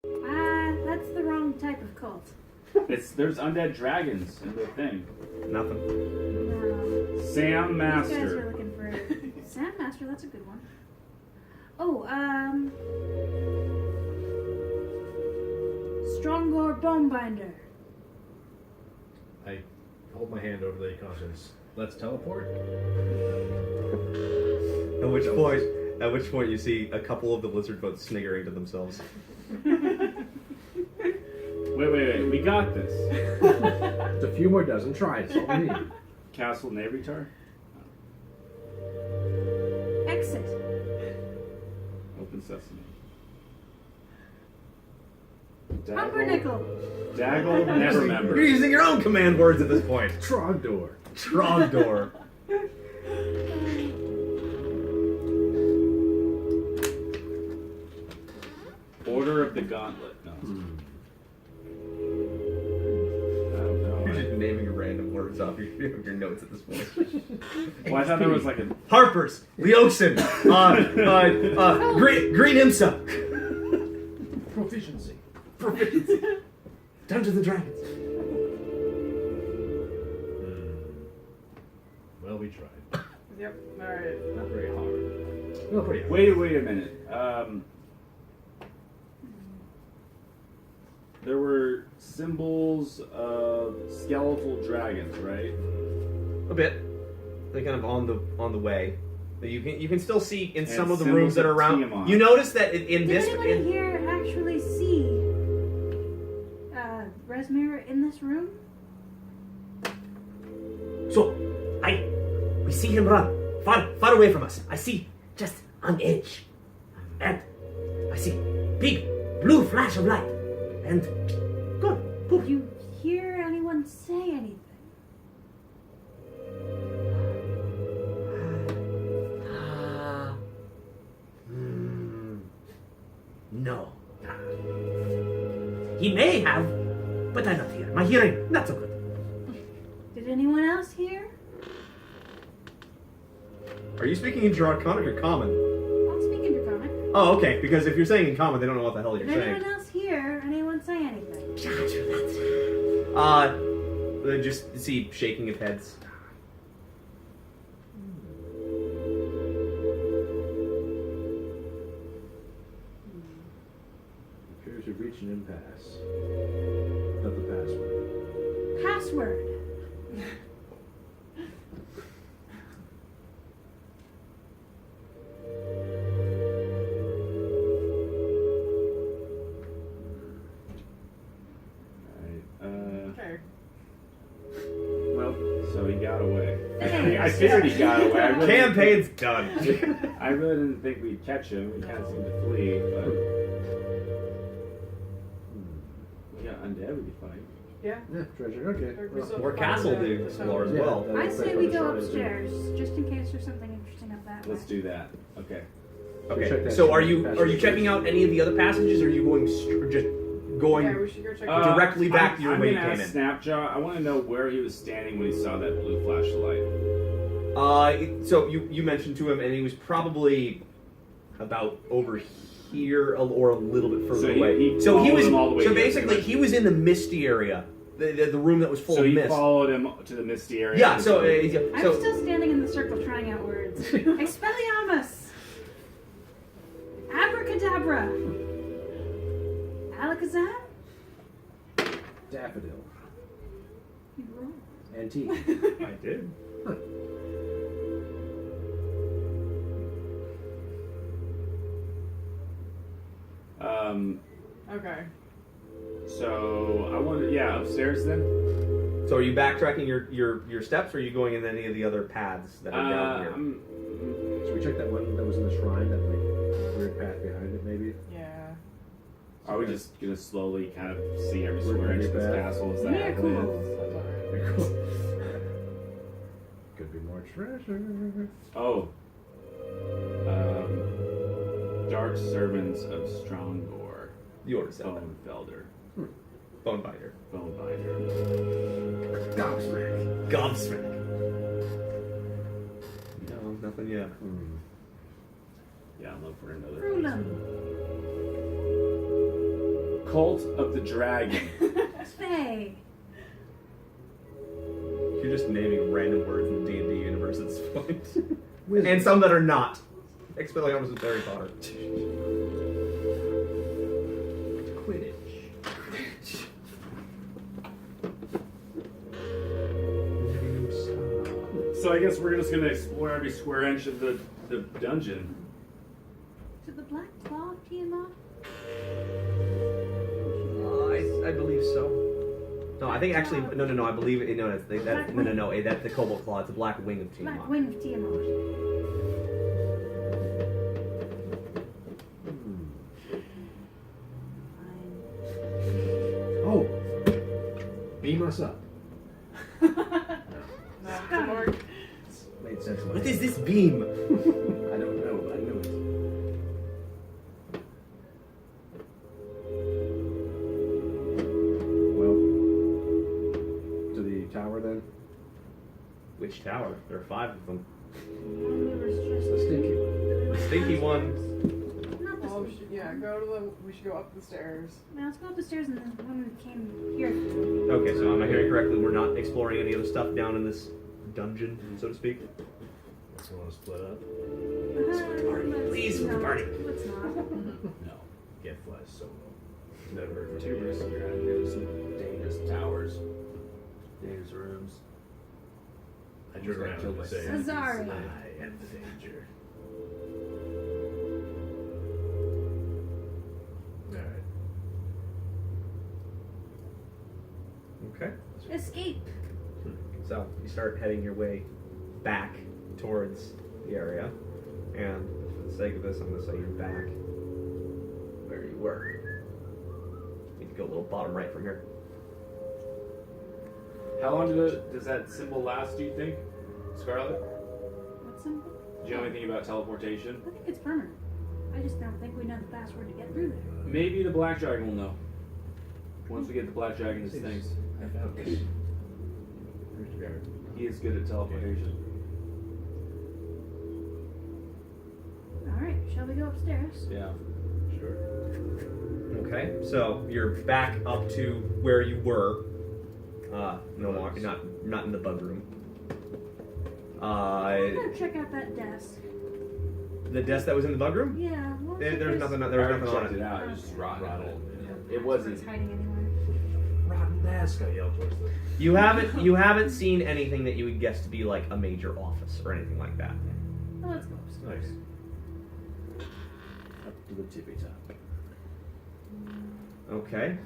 That's the wrong type of cult. There's undead dragons in the thing. Nothing. No. Sam You guys Master. are looking for Sam Master. That's a good one. Oh, Strongor Bonebinder. I hold my hand over the conscience. Let's teleport. At which point you see a couple of the lizard folk sniggering to themselves. Wait. We got this. It's a few more dozen. Try it. That's all we need. Castle Naerytar. Exit. Open sesame. Pumpernickel. Daggle never You're remember. using your own command words at this point. Trogdor. Trogdor. Order of the Gauntlet. No. I don't know. You're just naming random words off your notes at this point. Well, I thought there was like a. Harper's, Leosin, Green Imsa. Proficiency. Dungeons and Dragons. Well, we tried. Yep. All right. Not very hard. Well, pretty hard. Wait a minute. There were symbols of skeletal dragons, right? A bit. They're kind of on the way. But you can still see in And some of the symbols rooms that are of around. Tiamat. You notice that in Did this. anybody here actually see Resmir in this room? So, we see him run far away from us. I see just on edge, and I see big blue flash of light, and gone. Poof. Did you hear anyone say anything? No. He may have, but I don't hear. My hearing not so good. Did anyone else hear? Are you speaking in Draconic or Common? I'm speaking to Comic. Oh, okay. Because if you're saying in Common, they don't know what the hell you're Did anyone saying. else hear anyone say anything? They just see shaking of heads. Appears we've reached an impasse. Not the password. Password. Okay. Well, so he got away. Thanks. I figured he got away. I really Campaign's done. I really didn't think we'd catch him. We kind of seemed to flee, but we got undead we could fight. Yeah. Yeah, treasure. Okay. We still More find castle the- to the explore as tunnel. well. Yeah, I that's say what we the go shrine is doing. upstairs, just in case there's something interesting up that Let's way. do that. Okay. Okay. Check that So are shrine you passage. checking out any of the other passages, or are you going just going? Yeah, we should go check. Directly back to your I'm way gonna you came ask in. Snapjaw. I want to know where he was standing when he saw that blue flash of light. So you mentioned to him, and he was probably about over here or a little bit further So he- away. he so he followed was him all the way so here, basically pretty much. he was in the misty area, the room that was full So of he mist. followed him to the misty area. Yeah. So I'm so still standing in the circle trying out words. Expelliarmus! Abracadabra! Alakazam? Daffodil. You roll. Antique. I did. Okay. So I wanted, upstairs then. so are you backtracking your steps, or are you going in any of the other paths that are down here? Should we check that one that was in the shrine? That like weird path behind it, maybe. Yeah. Are we just gonna slowly kind of see every We're square inch of pretty this bad. castle? Is that Yeah, the plan? cool. That's all right. Could be more treasure. Oh. Dark servants of Strongor. You already said that. Bonefelder. Bonebinder. Bonebinder. Gobsmack. Gobsmack. No, nothing yet. Yeah, I'm looking for another. Rulum. Cult of the Dragon. Faye. You're just naming random words in the D&D universe at this point. Wisdom. And some that are not. Expelliarmus with Naerytar. Quidditch. So I guess we're just gonna explore every square inch of the dungeon. To the Black Claw of Tiamat? I believe so. No, I think actually no. I believe it. No, that's the Cobalt Claw. It's the Black Wing of Tiamat. Black Wing of Tiamat. Oh! Beam us up. No, good Lord. Made sense. What is this beam? I don't know. I know it. Well, to the tower then. Which tower? There are 5 of them. The stinky one. The stinky one. Not this Oh, one. yeah, we should go up the stairs. Now let's go up the stairs and then when we came here. Okay, so am I hearing correctly? We're not exploring any other stuff down in this dungeon, so to speak. So want to split up? Please, with the party. Let's not. No. Get flies solo. Never heard of Two versus you're gonna do some dangerous towers, dangerous rooms. I turned around and say, Cesare. I am the danger. Alright. Okay. Escape. So you start heading your way back towards the area, and for the sake of this, I'm going to say you're back where you were. You can go a little bottom right from here. How long does that symbol last, do you think, Scarlet? What symbol? Do you know anything about teleportation? I think it's permanent. I just don't think we know the password to get through there. Maybe the Black Dragon will know. Once we get the Black Dragon's things. I found this. Where's the guard? He is good at teleportation. Alright, shall we go upstairs? Yeah. Sure. Okay, so you're back up to where you were. No longer, not in the bug room. I'm gonna check out that desk. The desk that was in the bug room? Yeah, what There's nothing. I There was already nothing on checked it. it out. It was just rotten. Rotten. It wasn't. It's hiding anywhere. Rotten desk, I yelled towards them. You haven't seen anything that you would guess to be like a major office or anything like that. Oh, let's go upstairs. Nice. Up to the tippy top. Okay,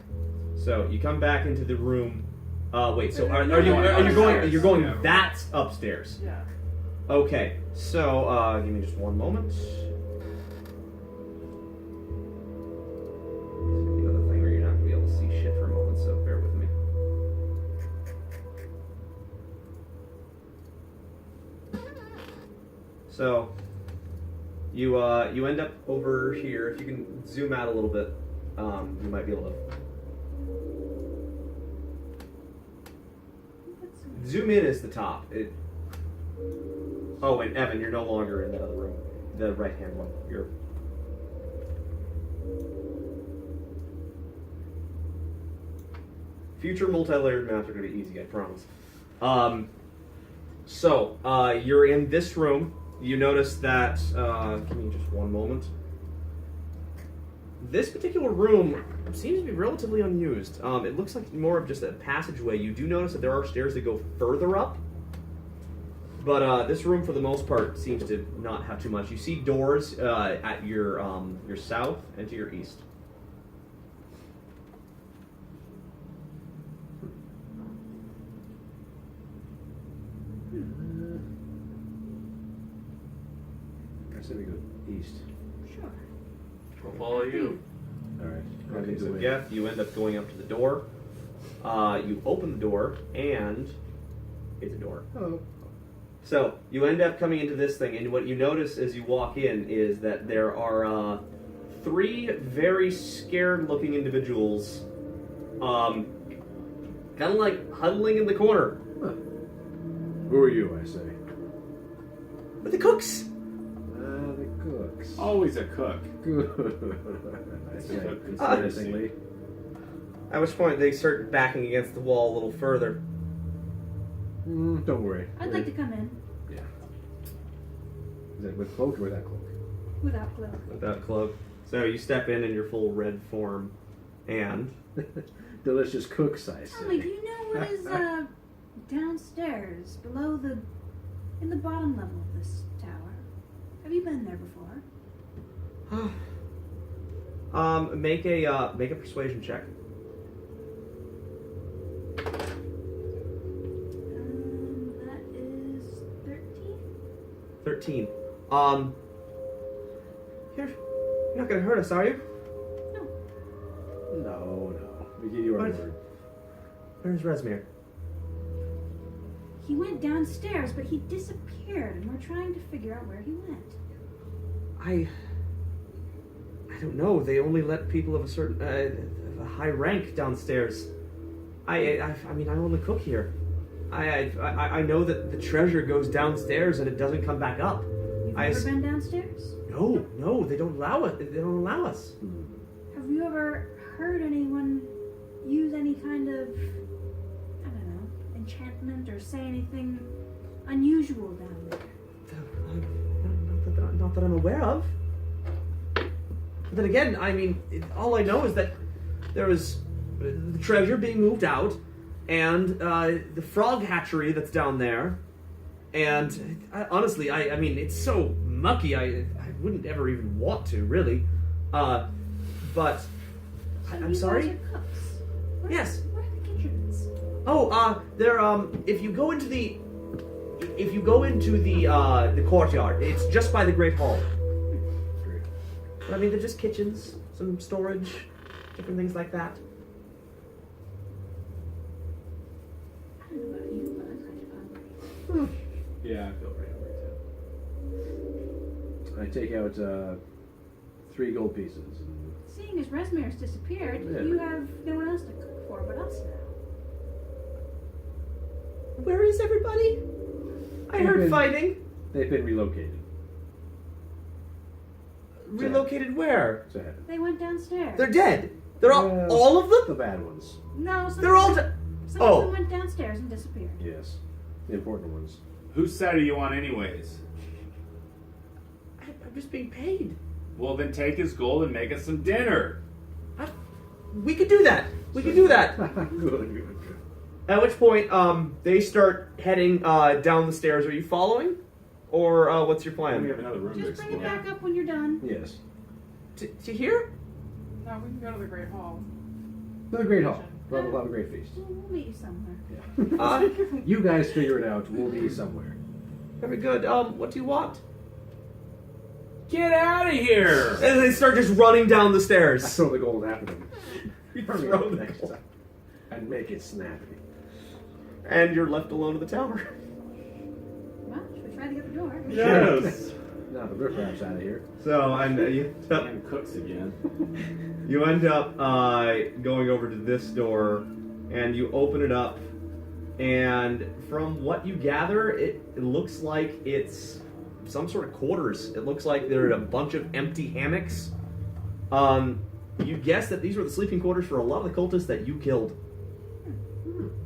so you come back into the room. Wait. So are you going? You're going. Yeah. That's upstairs. Yeah. Okay. So give me just one moment. Another thing where you're not gonna be able to see shit for a moment. So bear with me. So you end up over here. If you can zoom out a little bit, you might be able to zoom in. Is the top. Oh, and Evan, you're no longer in that other room, the right-hand one. You're. Future multi-layered maps are gonna be easy, I promise. So you're in this room. You notice that. Give me just one moment. This particular room seems to be relatively unused. It looks like more of just a passageway. You do notice that there are stairs that go further up, but this room, for the most part, seems to not have too much. You see doors at your south and to your east. I said we go east. Sure. We'll follow you. Alright. Okay, so Geff, you end up going up to the door. You open the door, and it's a door. Hello. So you end up coming into this thing, and what you notice as you walk in is that there are 3 very scared-looking individuals, kind of like huddling in the corner. Huh. Who are you, I say? But the cooks. The cooks. Always a cook. Good. I say, Cook consideringly. At which point they start backing against the wall a little further. Don't worry. I'd like to come in Yeah. Is that with cloak or without cloak? without cloak. Without cloak. So you step in your full red form, and Delicious cooks, I Tell me, do say. you know what is downstairs, in the bottom level of this tower? Have you been there before? make a persuasion check. That is 13. 13. You're not gonna hurt us, are you? No. We give you our What? word. Where's Resmir? He went downstairs, but he disappeared, and we're trying to figure out where he went. I don't know. They only let people of a certain of a high rank downstairs. I mean, I only cook here. I know that the treasure goes downstairs and it doesn't come back up. You've I never s- been downstairs? No, they don't allow it. They don't allow us. Have you ever heard anyone use any kind of, I don't know, enchantment or say anything unusual down there? Not that I'm aware of. But then again, I mean, all I know is that there was the treasure being moved out, and the frog hatchery that's down there. And honestly, I mean, it's so mucky. I wouldn't ever even want to, really. But So I'm you sorry. guys are cooks. Yes. Where are the kitchens? Oh, they're if you go into the the courtyard, it's just by the Great Hall. Great. But I mean, they're just kitchens, some storage, different things like that. I don't know about you, but I'm kind of hungry. Yeah, I feel right over too. I take out 3 gold pieces. Seeing as Resmir's disappeared, Yeah. you have no one else to cook for but us now. Where is everybody? I heard They've been- fighting. They've been relocated. Relocated where? To heaven. They went downstairs. They're dead. They're all of The them. bad ones. No, some They're all. of De- them, some Oh. of them went downstairs and disappeared. Yes. The important ones. Whose side are you on, anyways? I'm just being paid. Well, then take his gold and make us some dinner. We could do that. We could do that. Good. At which point, they start heading down the stairs. Are you following, or what's your We plan? have another room to Just bring it explore. back up when you're done. Yes. To here? No, we can go to the Great Hall. Another great hall. We'll have a great feast. We'll meet you somewhere. Yeah. You guys figure it out. We'll be somewhere. Very good. What do you want? Get out of here! And they start just running down the I stairs. throw the gold after them. Hurry throw up the next gold. time. And make it snappy. And you're left alone in the tower. Well, should we try to get the door? Yes. Now the riffraff's out of here. So, and you And cooks again. you end up going over to this door, and you open it up, and from what you gather, it looks like it's some sort of quarters. It looks like there are a bunch of empty hammocks. You guess that these were the sleeping quarters for a lot of the cultists that you killed.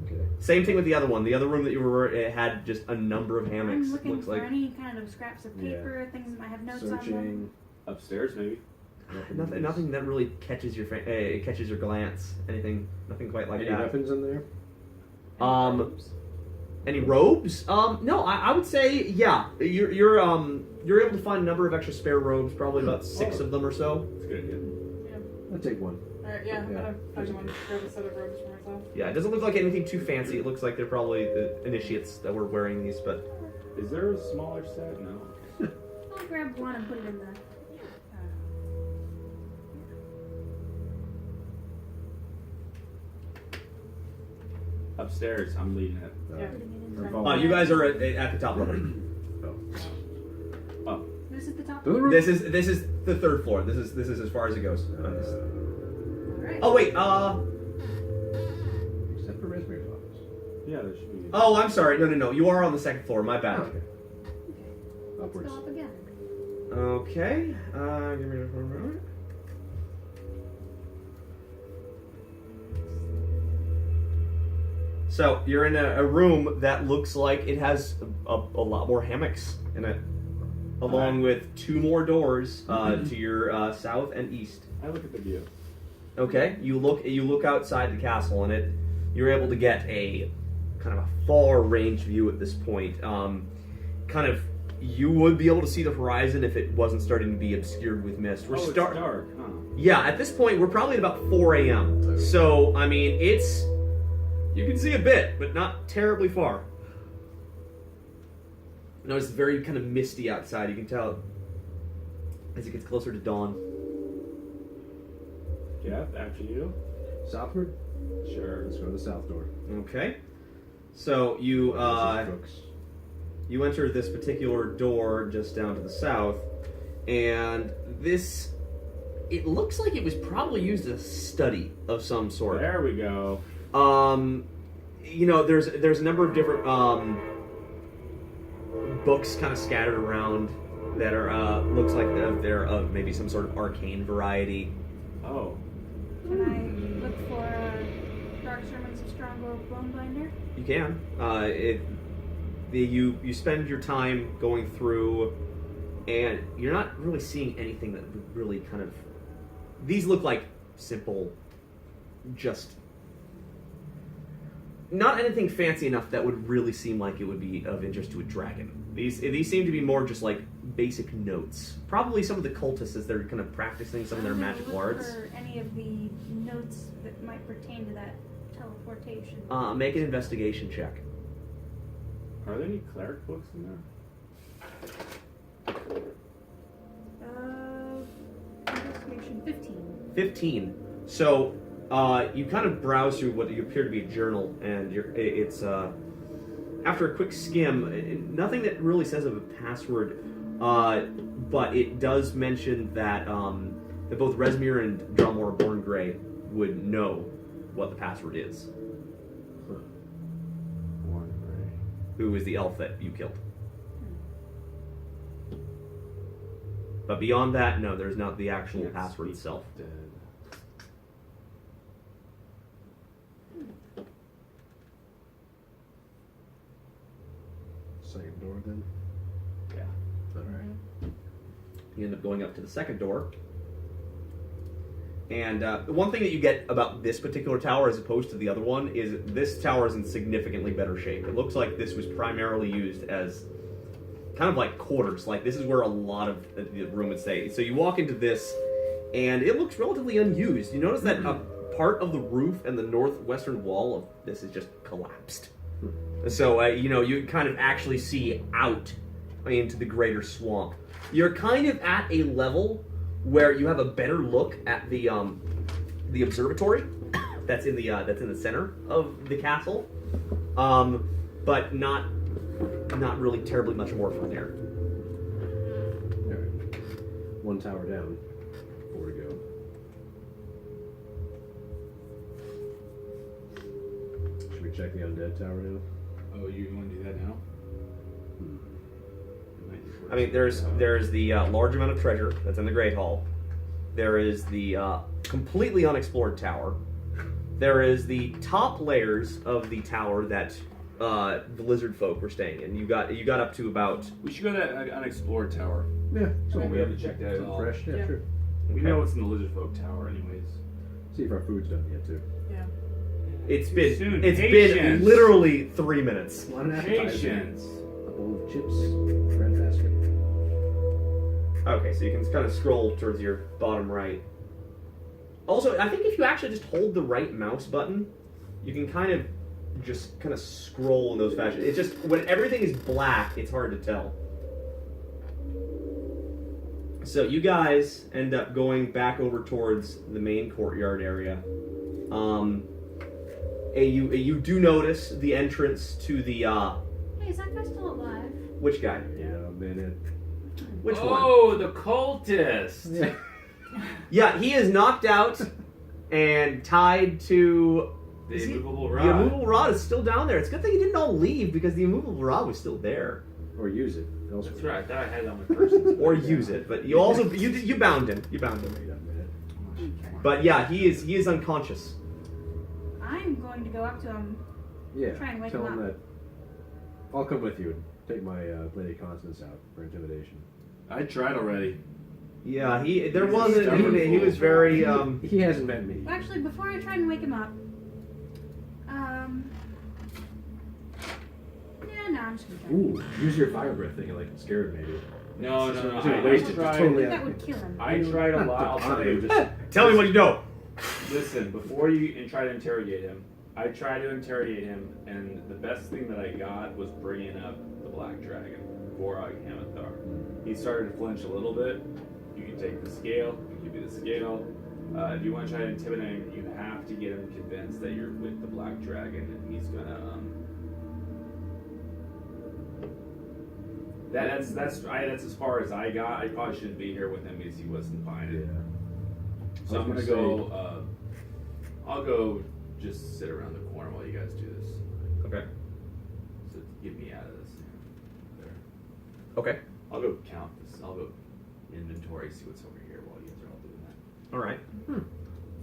Okay. Same thing with the other one. The other room that you were it had just a number of hammocks. I'm looking Looks for like any kind of scraps of paper, things that might have notes on them. Searching. Upstairs, maybe? nothing that really catches your catches your glance. Nothing quite like Any that. weapons in there? Any robes? No, I would say yeah. You're able to find a number of extra spare robes, probably about 6 of them or so. That's a good idea. I'll take one. Alright, yeah, Yeah. I just want to grab a set of robes for myself. Yeah, it doesn't look like anything too fancy. It looks like they're probably the initiates that were wearing these, but Is there a smaller set? No. I'll grab one and put it in the. Upstairs, I'm leading it. Yeah. Putting it in Or the- follow- you guys are at the top level. Oh, This is the top. The other room? This is the 3rd floor. This is as far as it goes. Alright. Oh wait, Except for Resmir's office. yeah, there should be. oh I'm sorry. No. You are on the 2nd floor. My bad. Okay. Let's Upwards. go up again. Okay. Give me a moment. So you're in a room that looks like it has a lot more hammocks in it, along with 2 more doors to your south and east. I look at the view. Okay, you look outside the castle, and you're able to get a kind of a far range view at this point. You would be able to see the horizon if it wasn't starting to be obscured with mist. It's dark, huh? Yeah, at this point we're probably at about 4 a.m. So I mean, you can see a bit, but not terribly far. No, it's very kind of misty outside. You can tell as it gets closer to dawn. Yeah, after you. Southward? Sure. Let's go to the south door. Okay. So you Books. you enter this particular door just down to the south, and it looks like it was probably used as a study of some sort. There we go. There's a number of different books kind of scattered around that are looks like they're of maybe some sort of arcane variety. Oh. Can I look for Dark Sermons of Strongbow Bonebinder? You can. You spend your time going through, and you're not really seeing anything that would really kind of. These look like simple, just not anything fancy enough that would really seem like it would be of interest to a dragon. These seem to be more just like basic notes. Probably some of the cultists as they're kind of practicing some of their magical arts. For any of the notes that might pertain to that teleportation. Make an investigation check. Are there any cleric books in there? Investigation 15. 15. So you kind of browse through what you appear to be a journal, and it's after a quick skim, nothing that really says of a password, but it does mention that that both Resmir and Drumore Borngray would know what the password is. Who is the elf that you killed? But beyond that, no, there's not the actual password itself. Dead. Second door then? Yeah. Alright. You end up going up to the second door. And the one thing that you get about this particular tower as opposed to the other one is this tower is in significantly better shape. It looks like this was primarily used as kind of like quarters. Like this is where a lot of the room would stay. So you walk into this and it looks relatively unused. You notice that a part of the roof and the northwestern wall of this is just collapsed. So, you kind of actually see out into the greater swamp. You're kind of at a level where you have a better look at the observatory that's in the center of the castle, but not really terribly much more from there. Alright. One tower down. 4 to go. Should we check the undead tower now? Oh, you want to do that now? I mean, there's the large amount of treasure that's in the Great Hall. There is the completely unexplored tower. There is the top layers of the tower that the lizard folk were staying in. You got up to about. We should go to that unexplored tower. Yeah. So we haven't checked that at all. Fresh? Yeah, Yeah. sure. We know what's in the lizard folk tower, anyways. See if our food's done yet, too. Yeah. It's Too been soon. it's Patience. been literally 3 minutes. One appetizer. Patience. A bowl of chips. Bread basket. Okay, so you can kind of scroll towards your bottom right. Also, I think if you actually just hold the right mouse button, you can kind of scroll in those fashions. It's just when everything is black, it's hard to tell. So you guys end up going back over towards the main courtyard area. You do notice the entrance to the Hey, is that guy still alive? which guy? Yeah, a minute. Which one? Oh, the cultist. Yeah. Yeah, he is knocked out and tied to The Is he- immovable the rod. immovable rod is still down there. It's a good thing he didn't all leave because the immovable rod was still there. Or use it. Elsewhere. That's right. I thought I had it on my person. Or use it, but you also you bound him. You bound him. Wait a minute. But yeah, he is unconscious. I'm going to go up to him Yeah. Try and wake tell him him up. that I'll come with you and take my Lady Constance out for intimidation. I tried already. Yeah, there He's a wasn't. stubborn He was fool. very. He hasn't met me. Well, actually, before I try and wake him up, yeah, no, I'm just gonna try. Ooh, use your fire breath thing. Like scared maybe. No. It's I gonna waste it. Just tried- totally. That would kill him. I tried a lot. I'll tell you. Tell me what you know. Listen, before you try to interrogate him, I tried to interrogate him, and the best thing that I got was bringing up the Black Dragon, Vorog Hamathar. He started to flinch a little bit. You can take the scale. I can give you the scale. If you want to try to intimidate him, you have to get him convinced that you're with the Black Dragon, and he's gonna. That's as far as I got. I probably shouldn't be here with him because he wasn't fine. Yeah. So I I'm was gonna gonna go. I'll go just sit around the corner while you guys do this. Okay. So get me out of this. There. Okay. I'll go count this. I'll go inventory, see what's over here while you guys are all doing that. All right.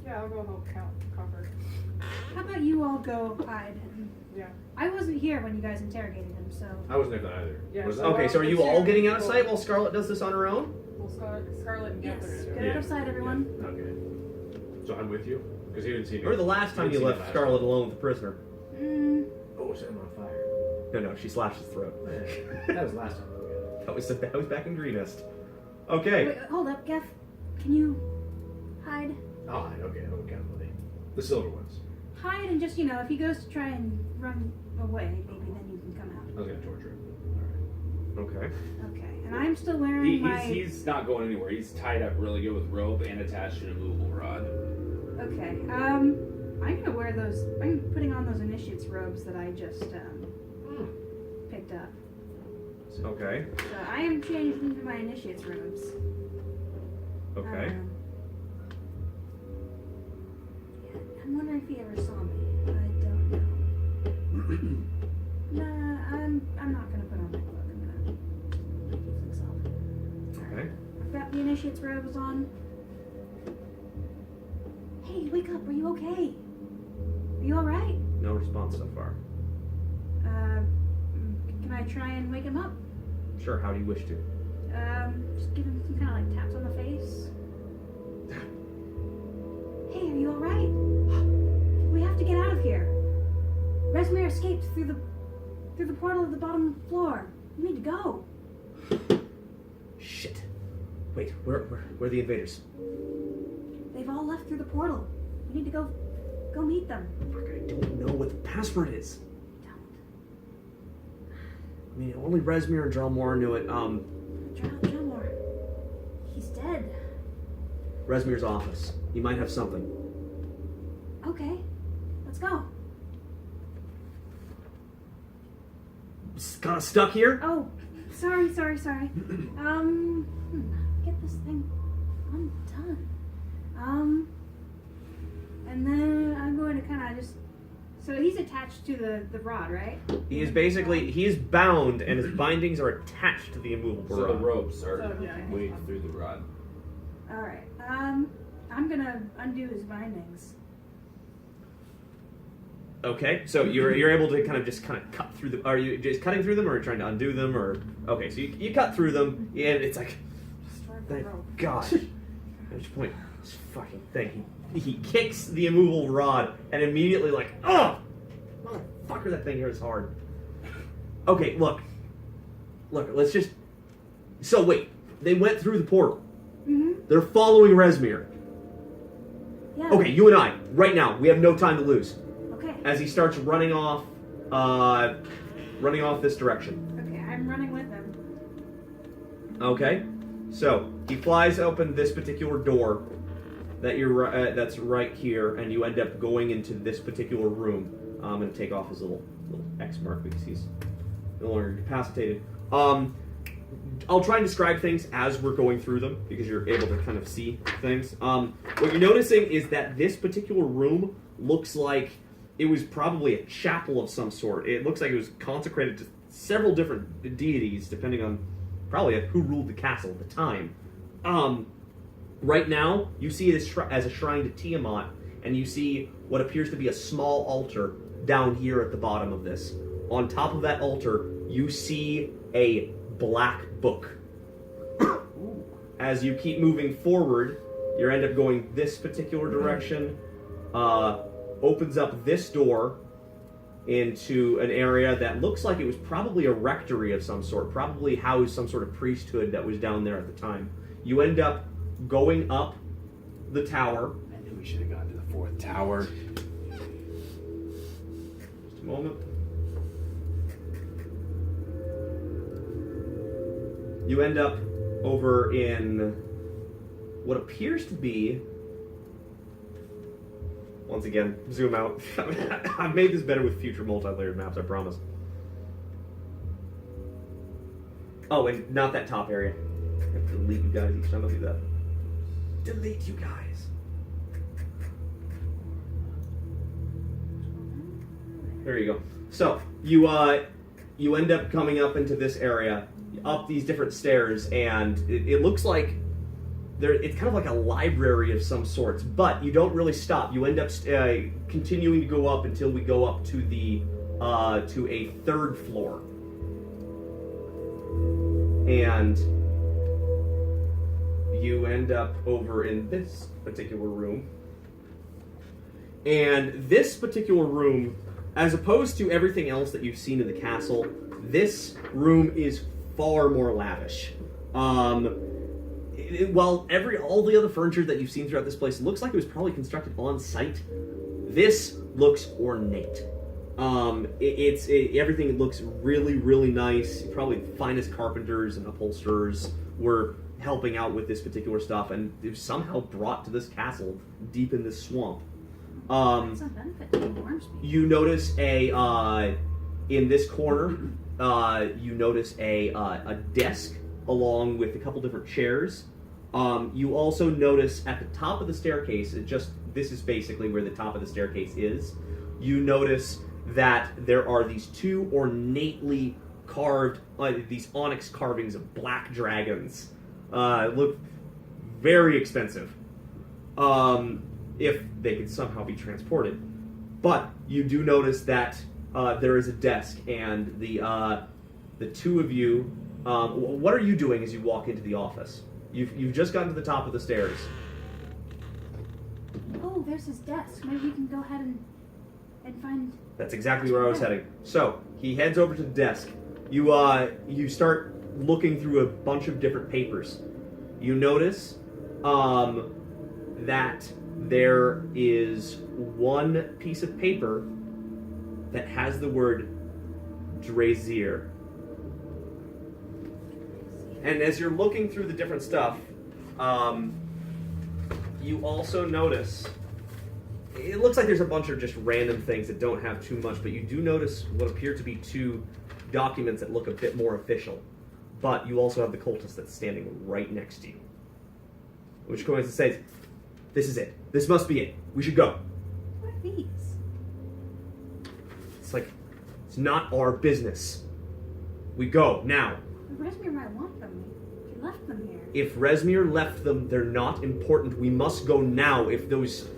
Yeah, I'll go help count cover. How about you all go hide? Yeah. I wasn't here when you guys interrogated him, so I wasn't there either. Yeah, Was so- I? Okay, so are you Let's all hear- getting out of well- sight while Scarlet does this on her own? Well, Scarlet and yes, Gethard. get out of sight, everyone. Okay. So I'm with you because he didn't see me. Or the last time Didn't you see me left last Scarlet alone with the prisoner? Mm, Oh, set him on fire. No, she slashed his throat. That was last time. Okay. That was back in Greenest. Okay. wait, hold up, Geth. Can you hide? Oh, okay. I'll count the silver ones. Hide and just, if he goes to try and run away, maybe then you can come out. I was gonna torture him. Okay. Okay, and I'm still wearing my... He's not going anywhere. He's tied up really good with rope and attached to an immovable rod. Okay, I'm gonna wear those... I'm putting on those initiates robes that I just, picked up. Okay. So I am changed into my initiates robes. Okay. Yeah, I'm wondering if he ever saw me. I don't know. Nah, I'm not gonna put on my cloak. I'm gonna keep this off. Okay. I've got the initiates robes on. Hey, wake up! Are you okay? Are you all right? No response so far. Can I try and wake him up? Sure. How do you wish to? Just give him some kind of like taps on the face. Hey, are you all right? We have to get out of here. Resmere escaped through the portal of the bottom floor. We need to go. Shit. Wait. Where are the invaders? They've all left through the portal. We need to go meet them. Fuck, I don't know what the password is. Don't. I mean, only Resmere and Drelmore knew it. Drelmore. He's dead. Resmere's office. He might have something. Okay. Let's go. Kind of stuck here? Oh, sorry. Get this thing undone. And then I'm going to kind of just. So he's attached to the rod, right? He is bound, and his bindings are attached to the immovable So the rod. ropes are So, yeah. weighed through the rod. All right. I'm gonna undo his bindings. Okay, so you're able to kind of cut through them. Are you just cutting through them, or trying to undo them, or okay? So you cut through them, and it's like, Destroyed the thank rope. God. At which point, this fucking thing, he kicks the immovable rod, and immediately like, oh, motherfucker, that thing here is hard. Okay, look, let's just. So wait, they went through the portal. Mm-hmm. They're following Resmere. Yeah. Okay, you and I, right now, we have no time to lose. Okay. As he starts running off this direction. Okay, I'm running with him. Okay, so he flies open this particular door that's right here, and you end up going into this particular room. I'm gonna take off his little X mark because he's no longer incapacitated. I'll try and describe things as we're going through them because you're able to kind of see things. What you're noticing is that this particular room looks like it was probably a chapel of some sort. It looks like it was consecrated to several different deities, depending on probably who ruled the castle at the time. Right now, you see it as a shrine to Tiamat, and you see what appears to be a small altar down here at the bottom of this. On top of that altar, you see a black book. As you keep moving forward, you end up going this particular direction, opens up this door into an area that looks like it was probably a rectory of some sort, probably housed some sort of priesthood that was down there at the time. You end up going up the tower. I knew we should have gone to the 4th tower. Just a moment. You end up over in what appears to be, once again, zoom out. I've made this better with future multi-layered maps, I promise. Oh, and not that top area. I have to delete you guys each time I do that. Delete you guys. There you go. So, you end up coming up into this area, up these different stairs, and it looks like it's kind of like a library of some sorts, but you don't really stop. You end up continuing to go up until we go up to the to a 3rd floor, and you end up over in this particular room. And this particular room, as opposed to everything else that you've seen in the castle, this room is far more lavish. While all the other furniture that you've seen throughout this place looks like it was probably constructed on site, this looks ornate. Everything looks really, really nice. Probably the finest carpenters and upholsterers were helping out with this particular stuff, and it was somehow brought to this castle deep in this swamp. That's a benefit to Ormsby. You notice in this corner, you notice a desk along with a couple different chairs. You also notice at the top of the staircase, this is basically where the top of the staircase is. You notice that there are these 2 ornately carved, these onyx carvings of black dragons. Look very expensive. If they could somehow be transported. But you do notice that there is a desk, and the 2 of you, what are you doing as you walk into the office? You've just gotten to the top of the stairs. Oh, there's his desk. Maybe we can go ahead and find... That's exactly where I was heading. So, he heads over to the desk. You start looking through a bunch of different papers. You notice that there is one piece of paper that has the word Drazier. And as you're looking through the different stuff, you also notice, it looks like there's a bunch of just random things that don't have too much, but you do notice what appear to be 2 documents that look a bit more official. But you also have the cultist that's standing right next to you. Which comes and says, "This is it. This must be it. We should go." What are these? It's like, it's not our business. We go, now. Resmir might want them. He left them here. If Resmir left them, they're not important. We must go now. If those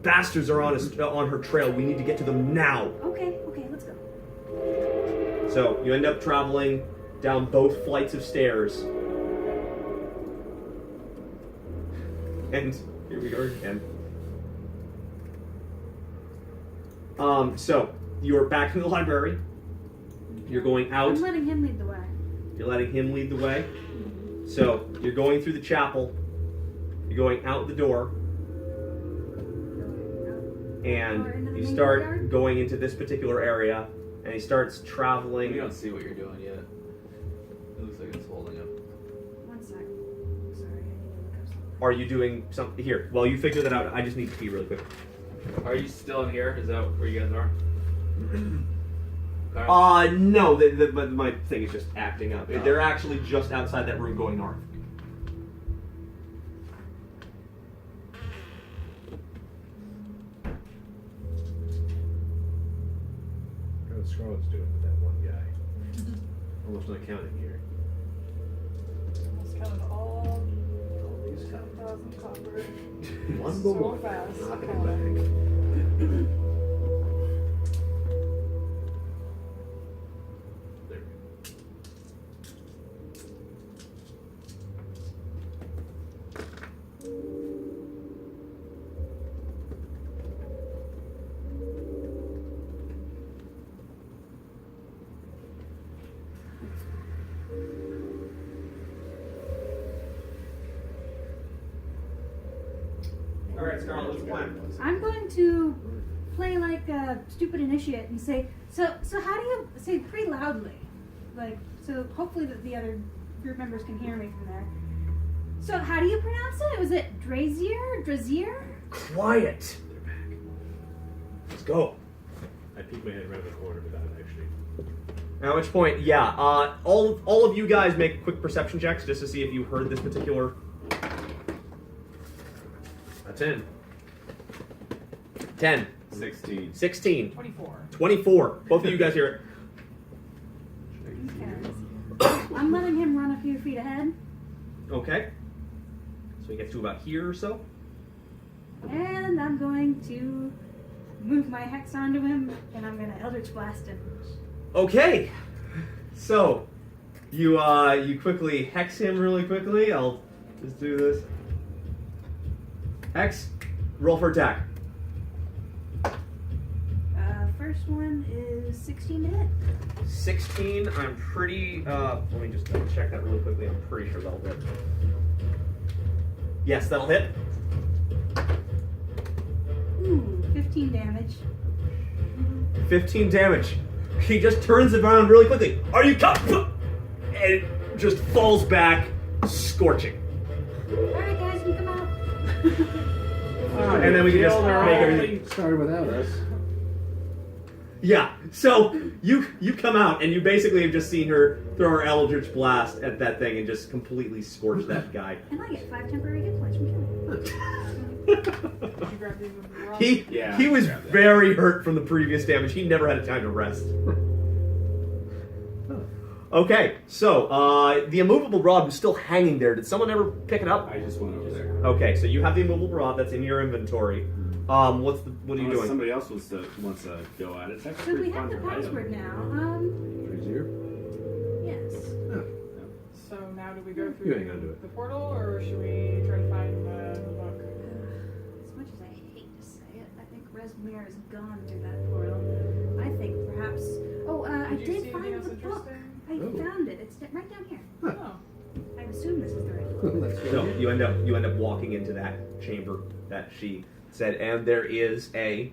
bastards are on her trail, we need to get to them now. Okay, let's go. So, you end up traveling down both flights of stairs. And here we are again. So, you're back in the library. You're going out. I'm letting him lead the way. You're letting him lead the way. So, you're going through the chapel. You're going out the door. And you start going into this particular area. And he starts traveling. You don't see what you're doing yet. It looks like it's holding up. One sec. Sorry, I need to look up something. Are you doing something? Here, while you figure that out, I just need to pee really quick. Are you still in here? Is that where you guys are? No, but my thing is just acting up. Oh. They're actually just outside that room going north. How is Scarlett's doing with that one guy? Almost not counting here. Almost counted all These counting. 1,000 copper. One So more. fast. Knocking it back. There we go. All right, Scarlet, what's the plan? I'm going to play like a stupid initiate and say, so how do you say pretty loudly, like so hopefully that the other group members can hear me from there. So how do you pronounce it? Was it Drazier? Quiet. They're back. Let's go. I peek my head around the corner without actually. At which point, yeah, all of you guys make quick perception checks just to see if you heard this particular. A 10. 10. 16. 16. 24. 24. Both of you guys hear it. Okay. I'm letting him run a few feet ahead, Okay. So he gets to about here or so. and I'm going to move my hex onto him, and I'm going to Eldritch Blast him. Okay. So you quickly hex him really quickly. I'll just do this. Hex. Roll for attack. First one is 16 to hit. 16. I'm pretty. Let me just double check that really quickly. I'm pretty sure that'll hit. Yes, that'll hit. Ooh, 15 damage. 15 damage. He just turns it around really quickly. Are you cut? And it just falls back, scorching. Alright, guys, you come out. And then we can just Killed her make already. everything. Started without us. Yeah. So you come out and you basically have just seen her throw her Eldritch Blast at that thing and just completely scorch that guy. And I get 5 temporary hit points from killing. Did you grab these with the rock? He was grab that. very hurt from the previous damage. He never had a time to rest. Okay, so the immovable rod was still hanging there. Did someone ever pick it up? I just went over there. Okay, so you have the immovable rod that's in your inventory. What are you Unless doing? somebody else wants to go at it. It's actually So we pretty have fun the to write password them. now. Easier. Yes. So now do we go You through hang on to it. the portal, or should we try to find the book? As much as I hate to say it, I think Resmere is gone through that portal. I think perhaps. Oh, I Did you see did anything find else the book. interesting? I Oh. found it. It's right down here. Oh. I assume this is the right book. Let's go. So you end up walking into that chamber that she said, and there is a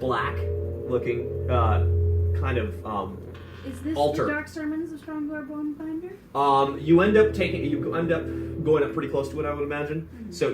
black-looking kind of Is this altar. the Dark Sermons of Strongbow Bonebinder? You end up going up pretty close to it, I would imagine. So